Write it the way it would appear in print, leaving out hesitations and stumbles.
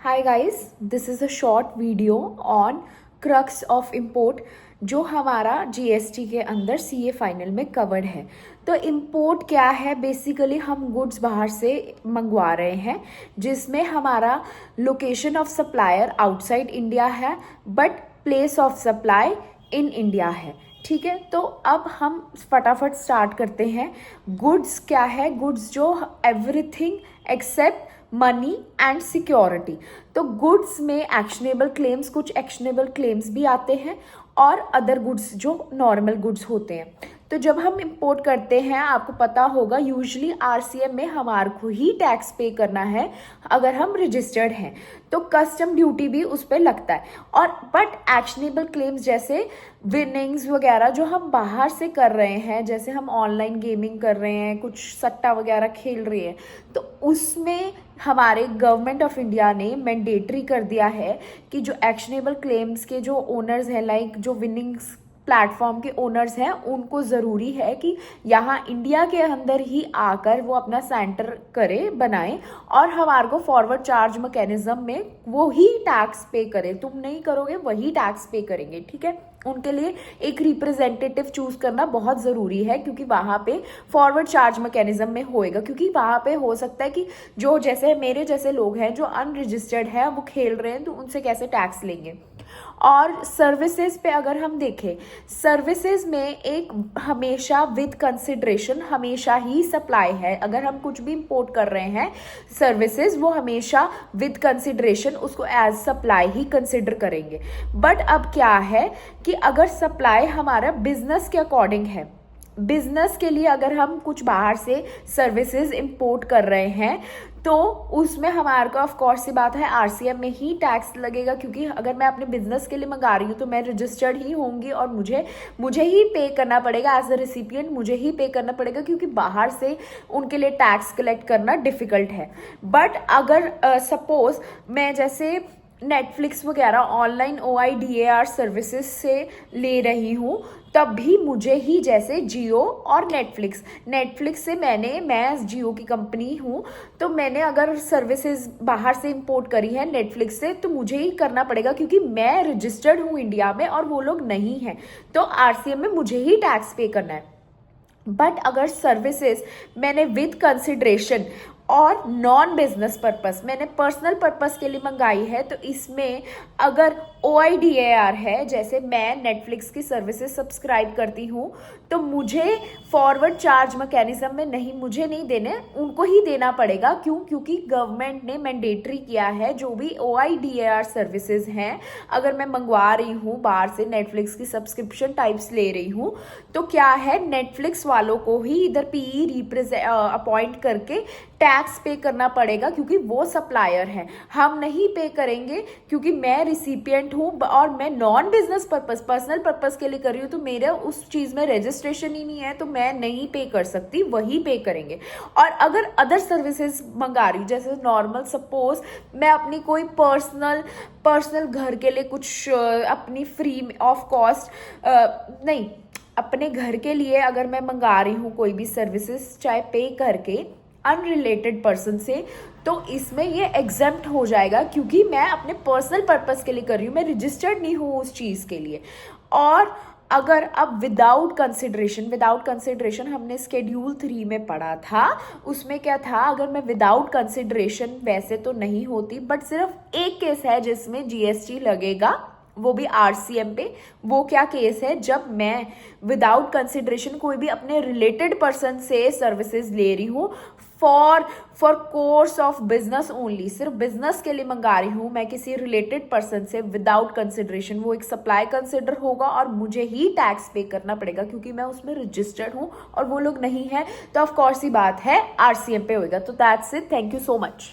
Hi guys, this is a short video on crux of import जो हमारा GST के अंदर सीए फाइनल में कवर्ड है। तो इम्पोर्ट क्या है? बेसिकली हम गुड्स बाहर से मंगवा रहे हैं जिसमें हमारा location of supplier outside India है but place of supply in India है। ठीक है, तो अब हम फटाफट स्टार्ट करते हैं। गुड्स क्या है? गुड्स जो everything except money and security. तो गुड्स में एक्शनेबल क्लेम्स, कुछ एक्शनेबल क्लेम्स भी आते हैं और अदर गुड्स जो नॉर्मल गुड्स होते हैं। तो जब हम इंपोर्ट करते हैं, आपको पता होगा यूजुअली आरसीएम में हमारे को ही टैक्स पे करना है अगर हम रजिस्टर्ड हैं, तो कस्टम ड्यूटी भी उस पर लगता है। और बट एक्शनेबल क्लेम्स जैसे विनिंग्स वगैरह जो हम बाहर से कर रहे हैं, जैसे हम ऑनलाइन गेमिंग कर रहे हैं, कुछ सट्टा वगैरह खेल रहे हैं, तो उसमें हमारे गवर्नमेंट ऑफ इंडिया ने मैंडेटरी कर दिया है कि जो एक्शनेबल क्लेम्स के जो ओनर्स हैं, लाइक जो विनिंग्स प्लेटफॉर्म के ओनर्स हैं, उनको ज़रूरी है कि यहाँ इंडिया के अंदर ही आकर वो अपना सेंटर करे, बनाए और हमारे को फॉरवर्ड चार्ज मैकेनिज्म में वो ही टैक्स पे करे। तुम नहीं करोगे, वही टैक्स पे करेंगे। ठीक है, उनके लिए एक रिप्रेजेंटेटिव चूज करना बहुत ज़रूरी है क्योंकि वहाँ पे फॉरवर्ड चार्ज मैकेनिज्म में होएगा। क्योंकि वहाँ पे हो सकता है कि जो जैसे मेरे जैसे लोग हैं जो अनरजिस्टर्ड हैं, वो खेल रहे हैं, तो उनसे कैसे टैक्स लेंगे। और सर्विसेज पे अगर हम देखें, सर्विसेज में एक हमेशा विद कंसिडरेशन हमेशा ही सप्लाई है। अगर हम कुछ भी इंपोर्ट कर रहे हैं सर्विसेज, वो हमेशा विद कंसिडरेशन उसको एज सप्लाई ही कंसिडर करेंगे। बट अब क्या है कि अगर सप्लाई हमारा बिजनेस के अकॉर्डिंग है, बिजनेस के लिए अगर हम कुछ बाहर से सर्विसेज इंपोर्ट कर रहे हैं, तो उसमें हमारे को ऑफ कोर्स सी बात है आरसीएम में ही टैक्स लगेगा। क्योंकि अगर मैं अपने बिजनेस के लिए मंगा रही हूँ तो मैं रजिस्टर्ड ही होंगी और मुझे ही पे करना पड़ेगा एज अ रिसिपिएंट, मुझे ही पे करना पड़ेगा क्योंकि बाहर से उनके लिए टैक्स कलेक्ट करना डिफिकल्ट है। बट अगर सपोज मैं जैसे नेटफ्लिक्स वगैरह ऑनलाइन OIDAR सर्विसेज से ले रही हूँ, तब भी मुझे ही, जैसे जियो और नेटफ्लिक्स से मैं जियो की कंपनी हूँ, तो मैंने अगर सर्विसेज बाहर से इंपोर्ट करी है नेटफ्लिक्स से, तो मुझे ही करना पड़ेगा क्योंकि मैं रजिस्टर्ड हूँ इंडिया में और वो लोग नहीं हैं, तो आरसीएम में मुझे ही टैक्स पे करना है। बट अगर सर्विसेज मैंने विद कंसिडरेशन और नॉन बिजनेस पर्पस, मैंने पर्सनल पर्पस के लिए मंगाई है, तो इसमें अगर OIDAR है, जैसे मैं नेटफ्लिक्स की सर्विसेज सब्सक्राइब करती हूँ, तो मुझे फॉरवर्ड चार्ज मैकेनिज्म में मुझे नहीं देने, उनको ही देना पड़ेगा। क्यों? क्योंकि गवर्नमेंट ने मैंडेटरी किया है जो भी OIDAR सर्विसेज हैं, अगर मैं मंगवा रही हूँ बाहर से, नेटफ्लिक्स की सब्सक्रिप्शन टाइप्स ले रही हूँ, तो क्या है, नेटफ्लिक्स वालों को ही इधर PE अपॉइंट करके टैक्स पे करना पड़ेगा क्योंकि वो सप्लायर है। हम नहीं पे करेंगे क्योंकि मैं रिसिपिएंट हूँ और मैं non business purpose, personal purpose के लिए कर रही हूँ, तो मेरा उस चीज़ में रजिस्ट्रेशन ही नहीं है, तो मैं नहीं पे कर सकती, वही पे करेंगे। और अगर अदर सर्विसेज मंगा रही हूँ, जैसे नॉर्मल, सपोज मैं अपनी कोई पर्सनल घर के लिए कुछ अपनी फ्री ऑफ कॉस्ट नहीं, अपने घर के लिए अगर मैं मंगा रही हूँ कोई भी सर्विसेज, चाहे पे करके अनरिलेटेड पर्सन से, तो इसमें ये एग्जेम्प्ट हो जाएगा क्योंकि मैं अपने पर्सनल पर्पस के लिए कर रही हूँ, मैं रजिस्टर्ड नहीं हूँ उस चीज़ के लिए। और अगर अब विदाउट कंसिडरेशन हमने Schedule 3 में पढ़ा था, उसमें क्या था, अगर मैं विदाउट कंसिडरेशन, वैसे तो नहीं होती बट सिर्फ एक केस है जिसमें जीएसटी लगेगा, वो भी आरसीएम पे। वो क्या केस है, जब मैं विदाउट कंसिडरेशन कोई भी अपने रिलेटेड पर्सन से सर्विसेज ले रही हूँ for course of business only, सिर्फ बिजनेस के लिए मंगा रही हूँ मैं किसी रिलेटेड पर्सन से विदाउट कंसिडरेशन, वो एक सप्लाई कंसिडर होगा और मुझे ही टैक्स पे करना पड़ेगा क्योंकि मैं उसमें रजिस्टर्ड हूँ और वो लोग नहीं है, तो ऑफ कोर्स ही बात है आरसीएम पे होएगा। तो that's it, thank you so much.